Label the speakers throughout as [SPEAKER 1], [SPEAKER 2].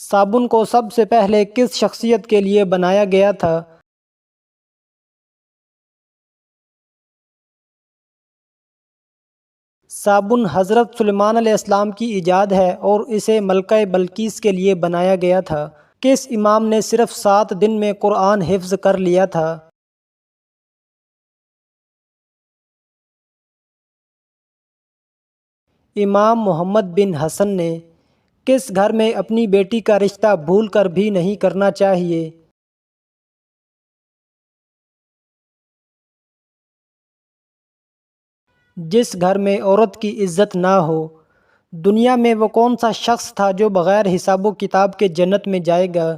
[SPEAKER 1] صابن کو سب سے پہلے کس شخصیت کے لیے بنایا گیا تھا؟ صابن حضرت سلیمان علیہ السلام کی ایجاد ہے اور اسے ملکہ بلقیس کے لیے بنایا گیا تھا۔ کس امام نے صرف 7 دن میں قرآن حفظ کر لیا تھا؟ امام محمد بن حسن نے۔ کس گھر میں اپنی بیٹی کا رشتہ بھول کر بھی نہیں کرنا چاہیے؟ جس گھر میں عورت کی عزت نہ ہو۔ دنیا میں وہ کون سا شخص تھا جو بغیر حساب و کتاب کے جنت میں جائے گا؟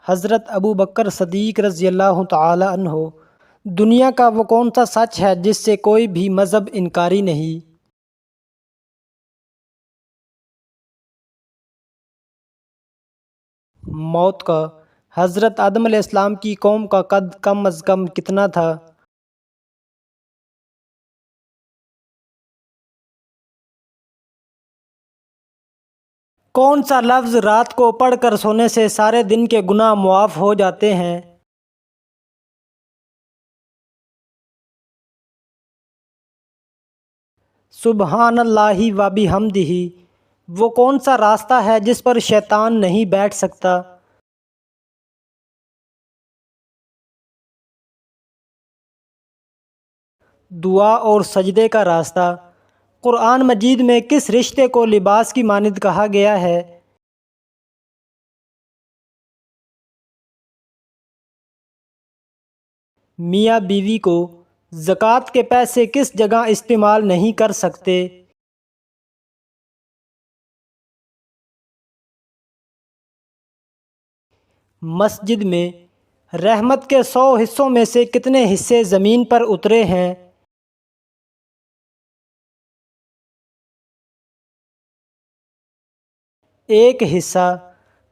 [SPEAKER 1] حضرت ابوبکر صدیق رضی اللہ تعالی عنہ۔ دنیا کا وہ کون سا سچ ہے جس سے کوئی بھی مذہب انکاری نہیں؟ موت کا۔ حضرت آدم علیہ السلام کی قوم کا قد کم از کم کتنا تھا؟ کون سا لفظ رات کو پڑھ کر سونے سے سارے دن کے گناہ معاف ہو جاتے ہیں؟ سبحان اللہ و بحمدہ۔ وہ کون سا راستہ ہے جس پر شیطان نہیں بیٹھ سکتا؟ دعا اور سجدے کا راستہ۔ قرآن مجید میں کس رشتے کو لباس کی مانند کہا گیا ہے؟ میاں بیوی کو زکوٰۃ کے پیسے کس جگہ استعمال نہیں کر سکتے؟ مسجد میں۔ رحمت کے 100 حصوں میں سے کتنے حصے زمین پر اترے ہیں؟ ایک حصہ۔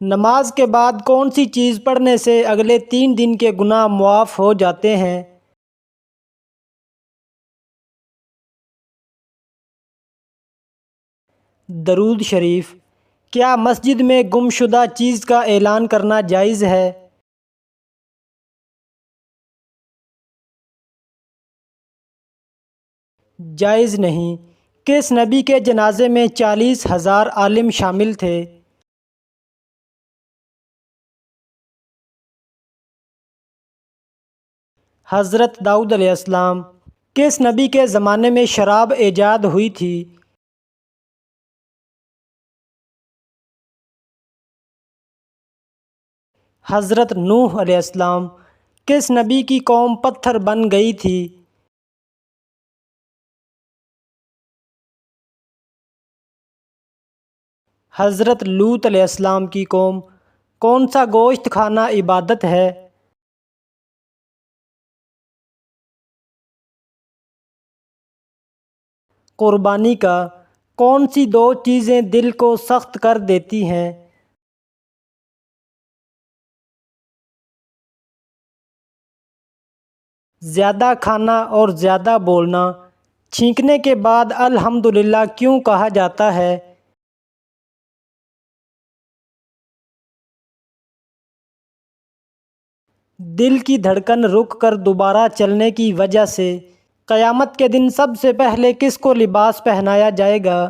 [SPEAKER 1] نماز کے بعد کون سی چیز پڑھنے سے اگلے 3 دن کے گناہ معاف ہو جاتے ہیں؟ درود شریف۔ کیا مسجد میں گمشدہ چیز کا اعلان کرنا جائز ہے؟ جائز نہیں۔ کس نبی کے جنازے میں 40,000 عالم شامل تھے؟ حضرت داؤد علیہ السلام۔ کس نبی کے زمانے میں شراب ایجاد ہوئی تھی؟ حضرت نوح علیہ السلام۔ کس نبی کی قوم پتھر بن گئی تھی؟ حضرت لوط علیہ السلام کی قوم۔ کون سا گوشت کھانا عبادت ہے؟ قربانی کا۔ کون سی 2 چیزیں دل کو سخت کر دیتی ہیں؟ زیادہ کھانا اور زیادہ بولنا۔ چھینکنے کے بعد الحمدللہ کیوں کہا جاتا ہے؟ دل کی دھڑکن رک کر دوبارہ چلنے کی وجہ سے قیامت کے دن سب سے پہلے کس کو لباس پہنایا جائے گا؟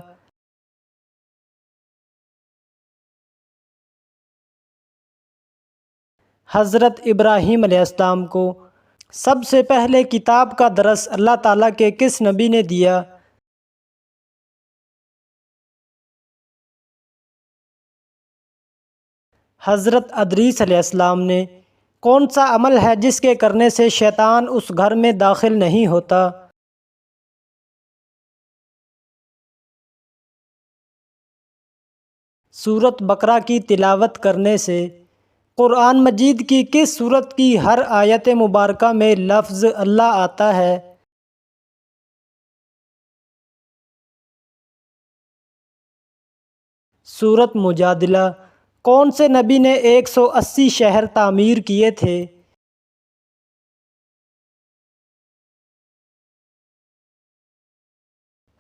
[SPEAKER 1] حضرت ابراہیم علیہ السلام کو۔ سب سے پہلے کتاب کا درس اللہ تعالیٰ کے کس نبی نے دیا؟ حضرت ادریس علیہ السلام نے۔ کون سا عمل ہے جس کے کرنے سے شیطان اس گھر میں داخل نہیں ہوتا؟ سورۃ بقرہ کی تلاوت کرنے سے قرآن مجید کی کس سورت کی ہر آیت مبارکہ میں لفظ اللہ آتا ہے؟ سورۃ مجادلہ۔ کون سے نبی نے 180 شہر تعمیر کیے تھے؟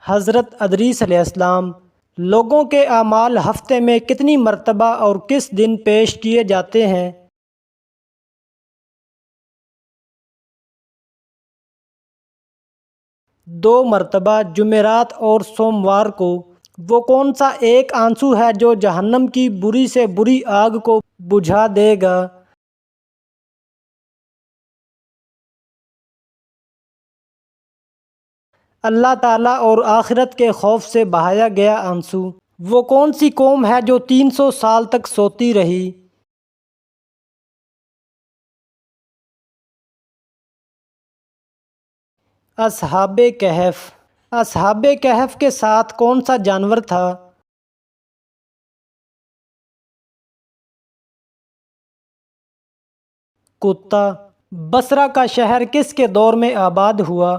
[SPEAKER 1] حضرت ادریس علیہ السلام لوگوں کے اعمال ہفتے میں کتنی مرتبہ اور کس دن پیش کیے جاتے ہیں؟ 2 مرتبہ جمعرات اور سوموار کو۔ وہ کون سا ایک آنسو ہے جو جہنم کی بری سے بری آگ کو بجھا دے گا؟ اللہ تعالیٰ اور آخرت کے خوف سے بہایا گیا آنسو۔ وہ کون سی قوم ہے جو 300 سال تک سوتی رہی؟ اصحاب کہف۔ اصحاب کہف کے ساتھ کون سا جانور تھا؟ کتا۔ بصرہ کا شہر کس کے دور میں آباد ہوا؟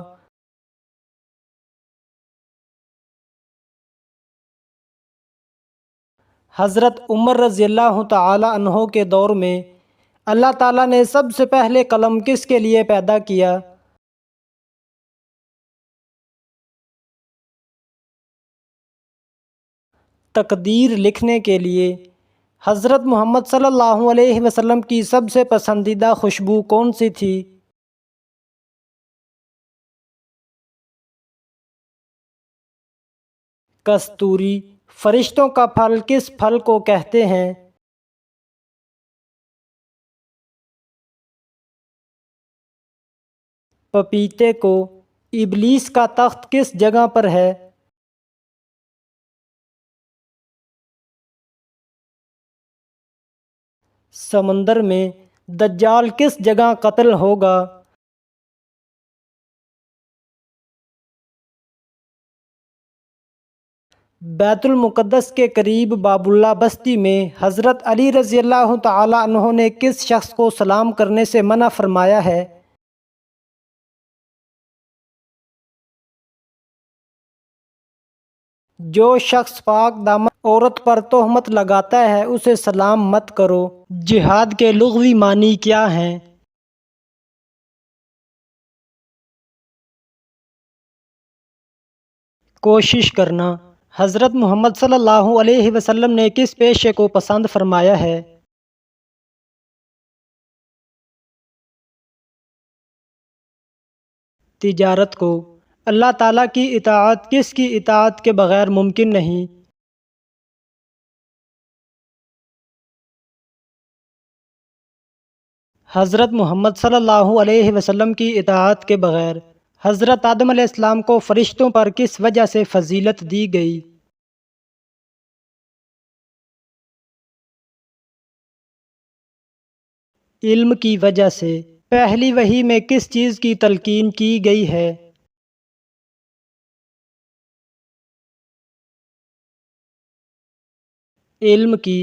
[SPEAKER 1] حضرت عمر رضی اللہ تعالی عنہ کے دور میں۔ اللہ تعالیٰ نے سب سے پہلے قلم کس کے لیے پیدا کیا؟ تقدیر لکھنے کے لیے۔ حضرت محمد صلی اللہ علیہ وسلم کی سب سے پسندیدہ خوشبو کون سی تھی؟ کستوری۔ فرشتوں کا پھل کس پھل کو کہتے ہیں؟ پپیتے کو۔ ابلیس کا تخت کس جگہ پر ہے؟ سمندر میں۔ دجال کس جگہ قتل ہوگا؟ بیت المقدس کے قریب باب اللہ بستی میں حضرت علی رضی اللہ تعالی عنہ نے کس شخص کو سلام کرنے سے منع فرمایا ہے؟ جو شخص پاک دامن عورت پر تہمت لگاتا ہے اسے سلام مت کرو۔ جہاد کے لغوی معنی کیا ہیں؟ کوشش کرنا۔ حضرت محمد صلی اللہ علیہ وسلم نے کس پیشے کو پسند فرمایا ہے؟ تجارت کو۔ اللہ تعالیٰ کی اطاعت کس کی اطاعت کے بغیر ممکن نہیں؟ حضرت محمد صلی اللہ علیہ وسلم کی اطاعت کے بغیر۔ حضرت آدم علیہ السلام کو فرشتوں پر کس وجہ سے فضیلت دی گئی؟ علم کی وجہ سے۔ پہلی وحی میں کس چیز کی تلقین کی گئی ہے؟ علم کی۔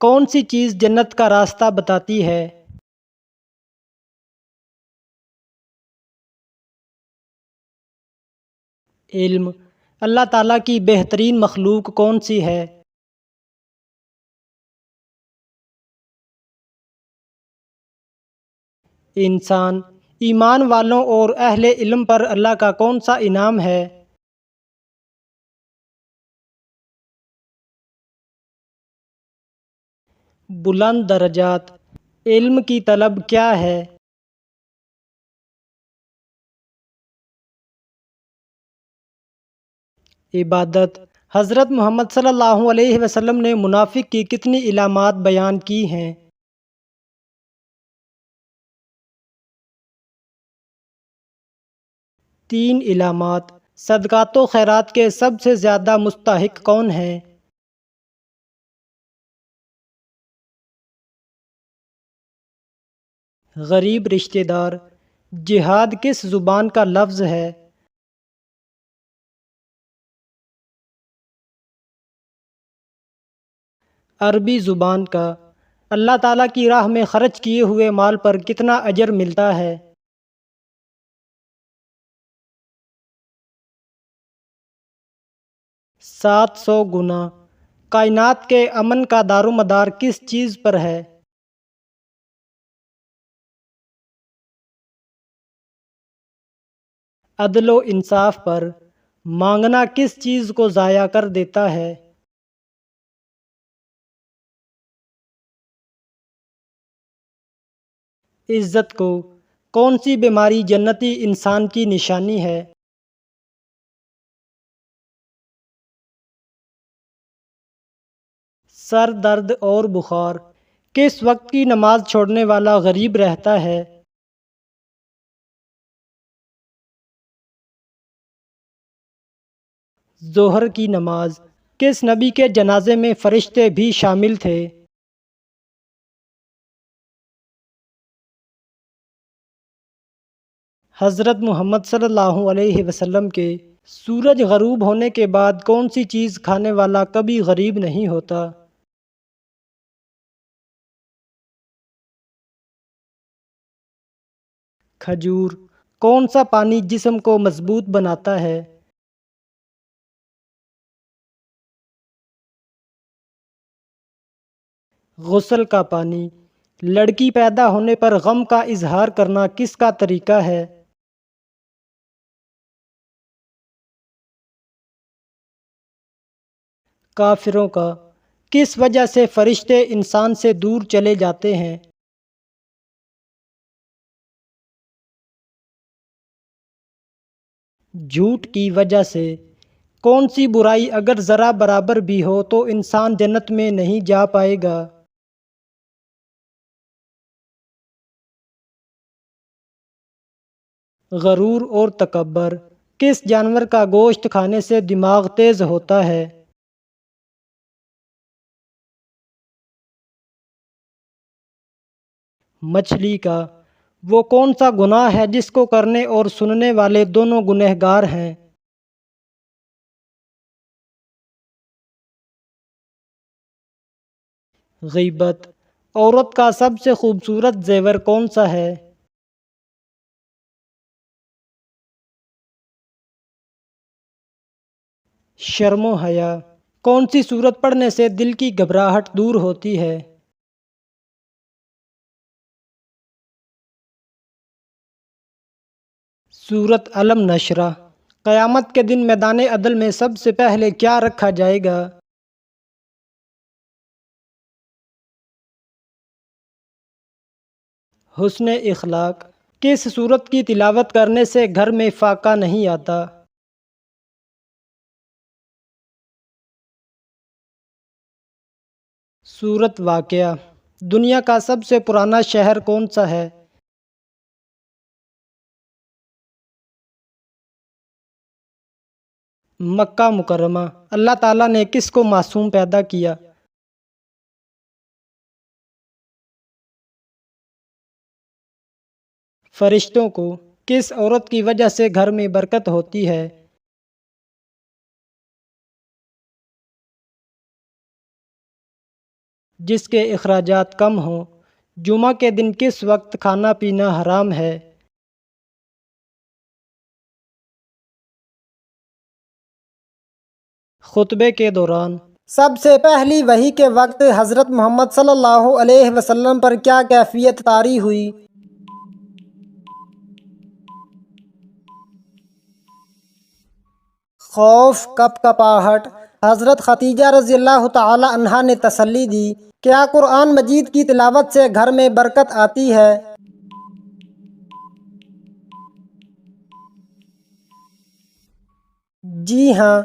[SPEAKER 1] کون سی چیز جنت کا راستہ بتاتی ہے؟ علم۔ اللہ تعالیٰ کی بہترین مخلوق کون سی ہے؟ انسان۔ ایمان والوں اور اہل علم پر اللہ کا کون سا انعام ہے؟ بلند درجات۔ علم کی طلب کیا ہے؟ عبادت۔ حضرت محمد صلی اللہ علیہ وسلم نے منافق کی کتنی علامات بیان کی ہیں؟ 3 علامات۔ صدقات و خیرات کے سب سے زیادہ مستحق کون ہیں؟ غریب رشتہ دار۔ جہاد کس زبان کا لفظ ہے؟ عربی زبان کا۔ اللہ تعالیٰ کی راہ میں خرچ کیے ہوئے مال پر کتنا اجر ملتا ہے؟ 700 گنا۔ کائنات کے امن کا دار و مدار کس چیز پر ہے؟ عدل و انصاف پر۔ مانگنا کس چیز کو ضائع کر دیتا ہے؟ عزت کو کون سی بیماری جنتی انسان کی نشانی ہے؟ سر درد اور بخار کس وقت کی نماز چھوڑنے والا غریب رہتا ہے؟ ظہر کی نماز کس نبی کے جنازے میں فرشتے بھی شامل تھے؟ حضرت محمد صلی اللہ علیہ وسلم کے سورج غروب ہونے کے بعد کون سی چیز کھانے والا کبھی غریب نہیں ہوتا؟ کھجور کون سا پانی جسم کو مضبوط بناتا ہے؟ غسل کا پانی لڑکی پیدا ہونے پر غم کا اظہار کرنا کس کا طریقہ ہے؟ کافروں کا کس وجہ سے فرشتے انسان سے دور چلے جاتے ہیں؟ جھوٹ کی وجہ سے کون سی برائی اگر ذرا برابر بھی ہو تو انسان جنت میں نہیں جا پائے گا؟ غرور اور تکبر کس جانور کا گوشت کھانے سے دماغ تیز ہوتا ہے؟ مچھلی کا وہ کون سا گناہ ہے جس کو کرنے اور سننے والے دونوں گنہگار ہیں؟ غیبت عورت کا سب سے خوبصورت زیور کون سا ہے؟ شرم و حیا کون سی صورت پڑھنے سے دل کی گھبراہٹ دور ہوتی ہے؟ سورت علم نشرہ قیامت کے دن میدان عدل میں سب سے پہلے کیا رکھا جائے گا؟ حسن اخلاق کس سورت کی تلاوت کرنے سے گھر میں فاقہ نہیں آتا؟ سورت واقعہ دنیا کا سب سے پرانا شہر کون سا ہے؟ مکہ مکرمہ اللہ تعالیٰ نے کس کو معصوم پیدا کیا؟ فرشتوں کو کس عورت کی وجہ سے گھر میں برکت ہوتی ہے؟ جس کے اخراجات کم ہوں جمعہ کے دن کس وقت کھانا پینا حرام ہے؟ خطبے کے دوران سب سے پہلی وحی کے وقت حضرت محمد صلی اللہ علیہ وسلم پر کیا کیفیت طاری ہوئی؟ خوف کپ کپاہٹ حضرت خدیجہ رضی اللہ تعالی عنہا نے تسلی دی کیا قرآن مجید کی تلاوت سے گھر میں برکت آتی ہے؟ جی ہاں،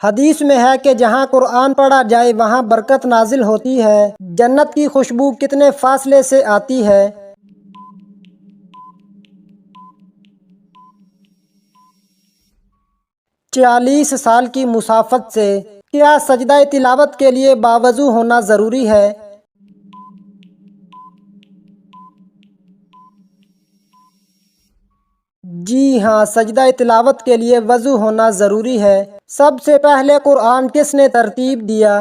[SPEAKER 1] حدیث میں ہے کہ جہاں قرآن پڑھا جائے وہاں برکت نازل ہوتی ہے۔ جنت کی خوشبو کتنے فاصلے سے آتی ہے؟ 40 سال کی مسافت سے کیا سجدہ تلاوت کے لیے باوضو ہونا ضروری ہے؟ جی ہاں، سجدہ تلاوت کے لیے وضو ہونا ضروری ہے۔ سب سے پہلے قرآن کس نے ترتیب دیا؟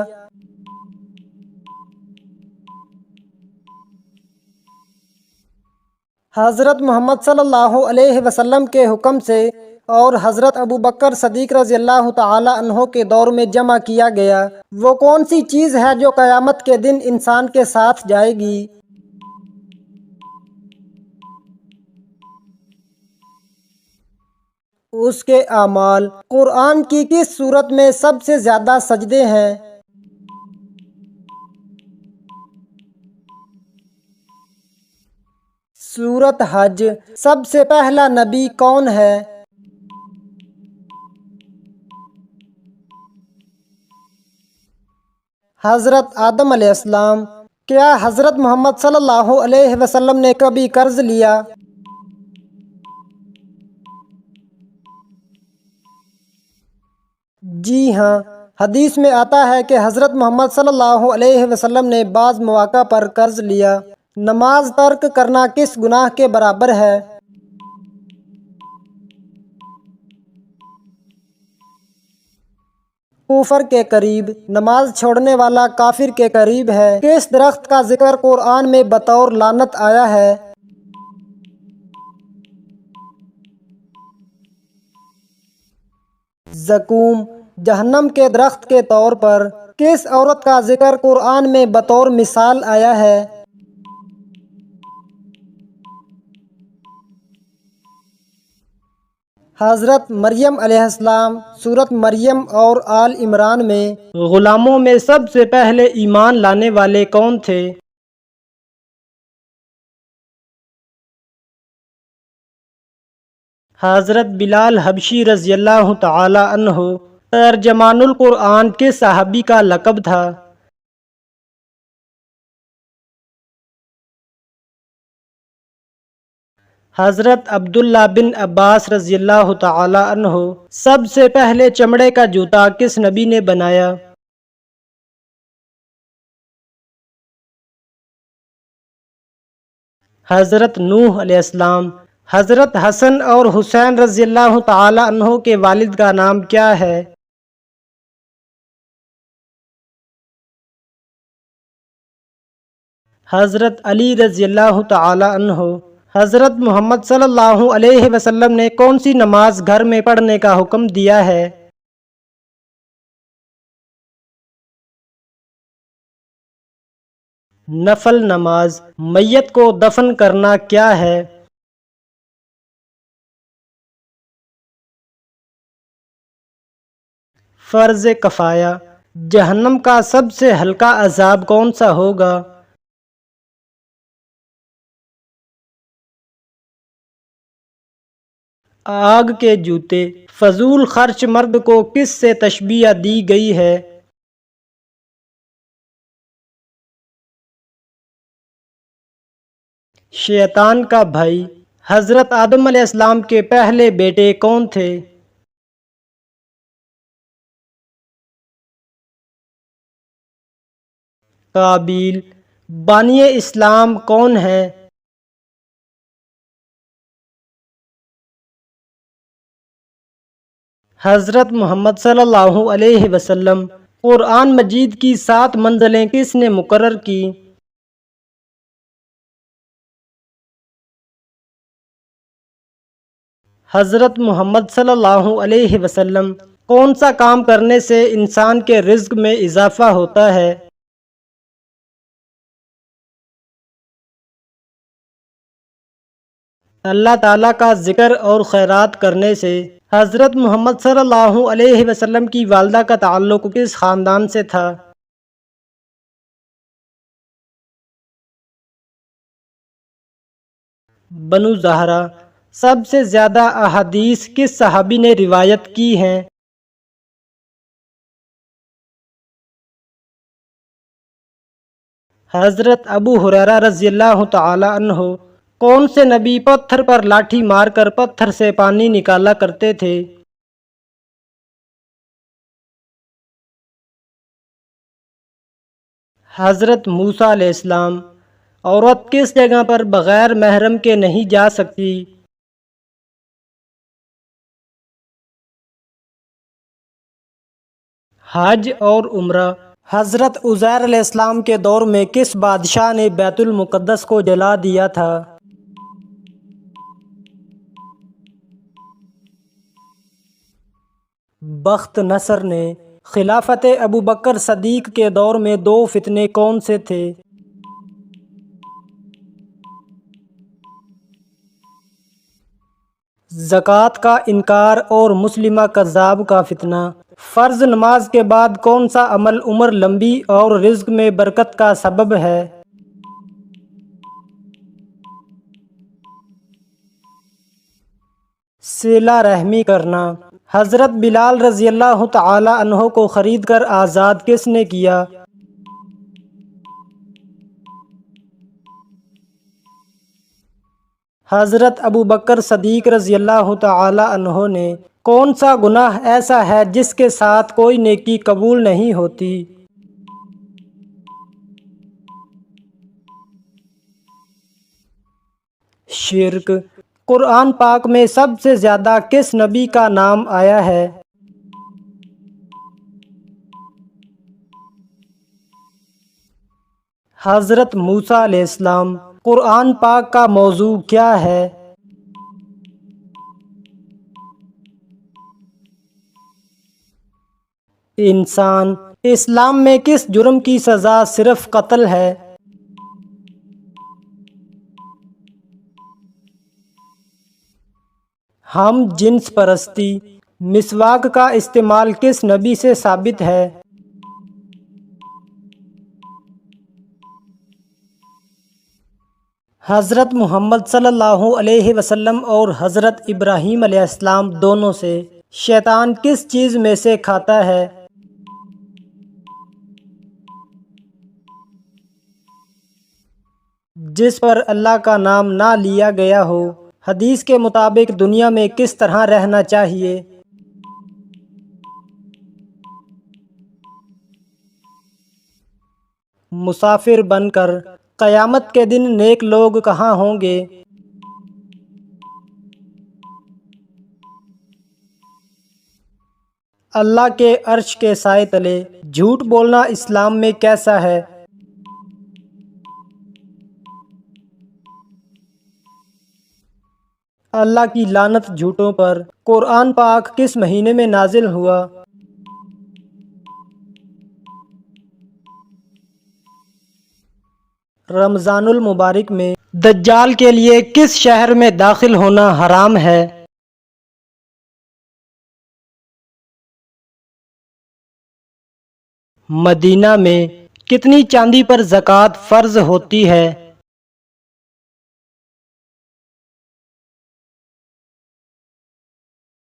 [SPEAKER 1] حضرت محمد صلی اللہ علیہ وسلم کے حکم سے اور حضرت ابوبکر صدیق رضی اللہ تعالی عنہ کے دور میں جمع کیا گیا۔ وہ کون سی چیز ہے جو قیامت کے دن انسان کے ساتھ جائے گی؟ اس کے اعمال قرآن کی کس سورت میں سب سے زیادہ سجدے ہیں؟ سورت حج۔ سب سے پہلا نبی کون ہے؟ حضرت آدم علیہ السلام۔ کیا حضرت محمد صلی اللہ علیہ وسلم نے کبھی قرض لیا؟ جی ہاں، حدیث میں آتا ہے کہ حضرت محمد صلی اللہ علیہ وسلم نے بعض مواقع پر قرض لیا۔ نماز ترک کرنا کس گناہ کے برابر ہے؟ کفر کے قریب۔ نماز چھوڑنے والا کافر کے قریب ہے۔ کس درخت کا ذکر قرآن میں بطور لعنت آیا ہے؟ زقوم۔ جہنم کے درخت کے طور پر کس عورت کا ذکر قرآن میں بطور مثال آیا ہے؟ حضرت مریم علیہ السلام۔ سورت مریم اور آل عمران میں غلاموں میں سب سے پہلے ایمان لانے والے کون تھے؟ حضرت بلال حبشی رضی اللہ تعالی عنہ۔ ترجمان القرآن کس صحابی کا لقب تھا؟ حضرت عبداللہ بن عباس رضی اللہ تعالی عنہ۔ سب سے پہلے چمڑے کا جوتا کس نبی نے بنایا؟ حضرت نوح علیہ السلام۔ حضرت حسن اور حسین رضی اللہ تعالی عنہ کے والد کا نام کیا ہے؟ حضرت علی رضی اللہ تعالی عنہ۔ حضرت محمد صلی اللہ علیہ وسلم نے کون سی نماز گھر میں پڑھنے کا حکم دیا ہے؟ نفل نماز۔ میت کو دفن کرنا کیا ہے؟ فرض کفایہ۔ جہنم کا سب سے ہلکا عذاب کون سا ہوگا؟ آگ کے جوتے۔ فضول خرچ مرد کو کس سے تشبیہ دی گئی ہے؟ شیطان کا بھائی۔ حضرت آدم علیہ السلام کے پہلے بیٹے کون تھے؟ قابیل۔ بانی اسلام کون ہیں؟ حضرت محمد صلی اللہ علیہ وسلم۔ قرآن مجید کی 7 منزلیں کس نے مقرر کی؟ حضرت محمد صلی اللہ علیہ وسلم۔ کون سا کام کرنے سے انسان کے رزق میں اضافہ ہوتا ہے؟ اللہ تعالیٰ کا ذکر اور خیرات کرنے سے۔ حضرت محمد صلی اللہ علیہ وسلم کی والدہ کا تعلق کس خاندان سے تھا؟ بنو زہرہ۔ سب سے زیادہ احادیث کس صحابی نے روایت کی ہیں؟ حضرت ابو ہریرہ رضی اللہ تعالی عنہ۔ کون سے نبی پتھر پر لاٹھی مار کر پتھر سے پانی نکالا کرتے تھے؟ حضرت موسیٰ علیہ السلام۔ عورت کس جگہ پر بغیر محرم کے نہیں جا سکتی؟ حج اور عمرہ۔ حضرت عزیر علیہ السلام کے دور میں کس بادشاہ نے بیت المقدس کو جلا دیا تھا؟ بخت نصر نے۔ خلافت ابوبکر صدیق کے دور میں 2 فتنے کون سے تھے؟ زکوٰۃ کا انکار اور مسلمہ کذاب کا فتنہ۔ فرض نماز کے بعد کون سا عمل عمر لمبی اور رزق میں برکت کا سبب ہے؟ صلہ رحمی کرنا۔ حضرت بلال رضی اللہ تعالی عنہ کو خرید کر آزاد کس نے کیا؟ حضرت ابو بکر صدیق رضی اللہ تعالی عنہ نے۔ کون سا گناہ ایسا ہے جس کے ساتھ کوئی نیکی قبول نہیں ہوتی؟ شرک۔ قرآن پاک میں سب سے زیادہ کس نبی کا نام آیا ہے؟ حضرت موسیٰ علیہ السلام۔ قرآن پاک کا موضوع کیا ہے؟ انسان۔ اسلام میں کس جرم کی سزا صرف قتل ہے؟ ہم جنس پرستی۔ مسواک کا استعمال کس نبی سے ثابت ہے؟ حضرت محمد صلی اللہ علیہ وسلم اور حضرت ابراہیم علیہ السلام دونوں سے۔ شیطان کس چیز میں سے کھاتا ہے؟ جس پر اللہ کا نام نہ لیا گیا ہو۔ حدیث کے مطابق دنیا میں کس طرح رہنا چاہیے؟ مسافر بن کر۔ قیامت کے دن نیک لوگ کہاں ہوں گے؟ اللہ کے عرش کے سائے تلے۔ جھوٹ بولنا اسلام میں کیسا ہے؟ اللہ کی لعنت جھوٹوں پر۔ قرآن پاک کس مہینے میں نازل ہوا؟ رمضان المبارک میں۔ دجال کے لیے کس شہر میں داخل ہونا حرام ہے؟ مدینہ میں۔ کتنی چاندی پر زکوٰۃ فرض ہوتی ہے؟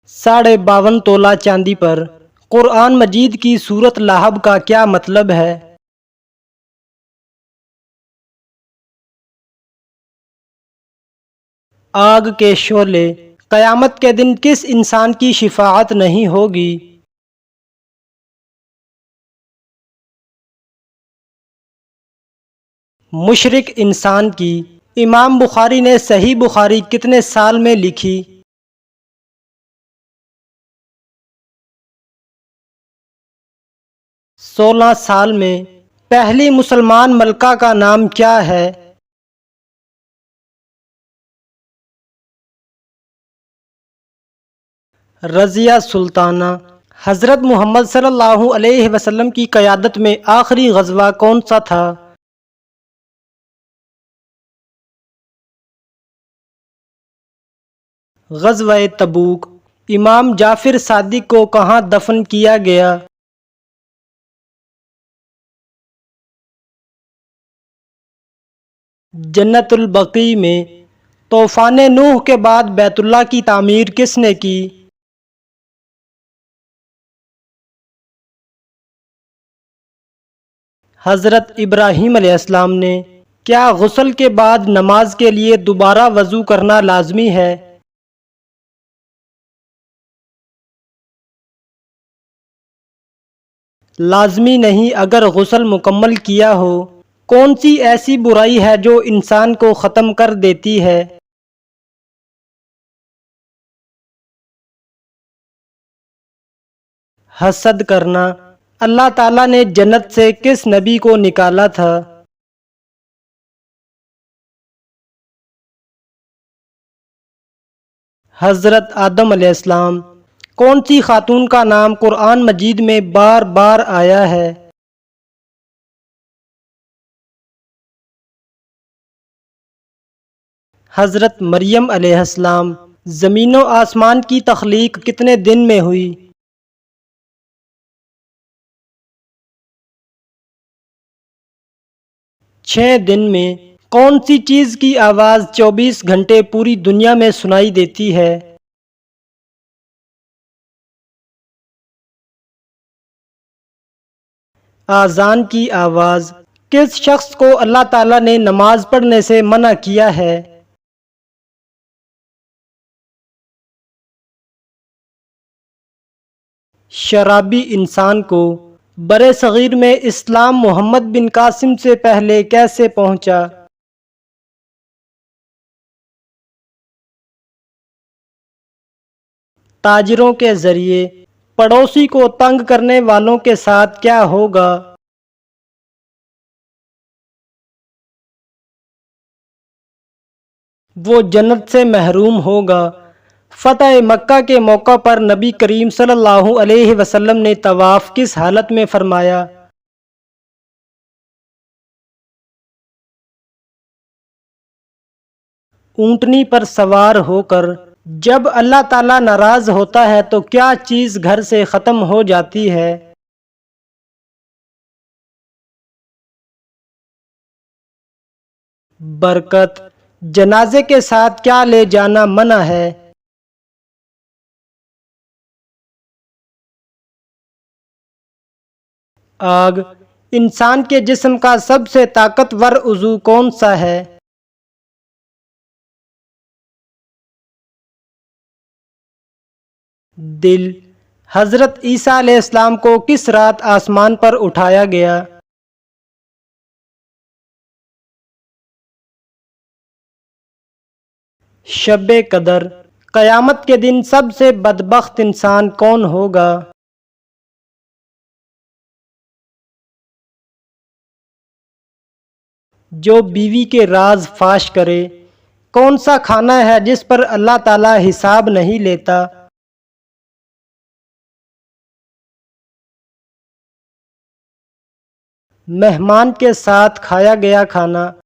[SPEAKER 1] 52.5 تولہ چاندی پر۔ قرآن مجید کی سورۃ لہب کا کیا مطلب ہے؟ آگ کے شعلے۔ قیامت کے دن کس انسان کی شفاعت نہیں ہوگی؟ مشرک انسان کی۔ امام بخاری نے صحیح بخاری کتنے سال میں لکھی؟ 16 سال میں۔ پہلی مسلمان ملکہ کا نام کیا ہے؟ رضیہ سلطانہ۔ حضرت محمد صلی اللہ علیہ وسلم کی قیادت میں آخری غزوہ کون سا تھا؟ غزوہ تبوک۔ امام جعفر صادق کو کہاں دفن کیا گیا؟ جنت البقیع میں۔ طوفان نوح کے بعد بیت اللہ کی تعمیر کس نے کی؟ حضرت ابراہیم علیہ السلام نے۔ کیا غسل کے بعد نماز کے لیے دوبارہ وضو کرنا لازمی ہے؟ لازمی نہیں اگر غسل مکمل کیا ہو۔ کون سی ایسی برائی ہے جو انسان کو ختم کر دیتی ہے؟ حسد کرنا۔ اللہ تعالیٰ نے جنت سے کس نبی کو نکالا تھا؟ حضرت آدم علیہ السلام۔ کون سی خاتون کا نام قرآن مجید میں بار بار آیا ہے؟ حضرت مریم علیہ السلام۔ زمین و آسمان کی تخلیق کتنے دن میں ہوئی؟ 6 دن میں۔ کون سی چیز کی آواز 24 گھنٹے پوری دنیا میں سنائی دیتی ہے؟ اذان کی آواز۔ کس شخص کو اللہ تعالیٰ نے نماز پڑھنے سے منع کیا ہے؟ شرابی انسان کو۔ برِ صغیر میں اسلام محمد بن قاسم سے پہلے کیسے پہنچا؟ تاجروں کے ذریعے۔ پڑوسی کو تنگ کرنے والوں کے ساتھ کیا ہوگا؟ وہ جنت سے محروم ہوگا۔ فتح مکہ کے موقع پر نبی کریم صلی اللہ علیہ وسلم نے طواف کس حالت میں فرمایا؟ اونٹنی پر سوار ہو کر۔ جب اللہ تعالیٰ ناراض ہوتا ہے تو کیا چیز گھر سے ختم ہو جاتی ہے؟ برکت۔ جنازے کے ساتھ کیا لے جانا منع ہے؟ آگ۔ انسان کے جسم کا سب سے طاقتور عضو کون سا ہے؟ دل۔ حضرت عیسیٰ علیہ السلام کو کس رات آسمان پر اٹھایا گیا؟ شب قدر۔ قیامت کے دن سب سے بدبخت انسان کون ہوگا؟ جو بیوی کے راز فاش کرے۔ کون سا کھانا ہے جس پر اللہ تعالیٰ حساب نہیں لیتا؟ مہمان کے ساتھ کھایا گیا کھانا۔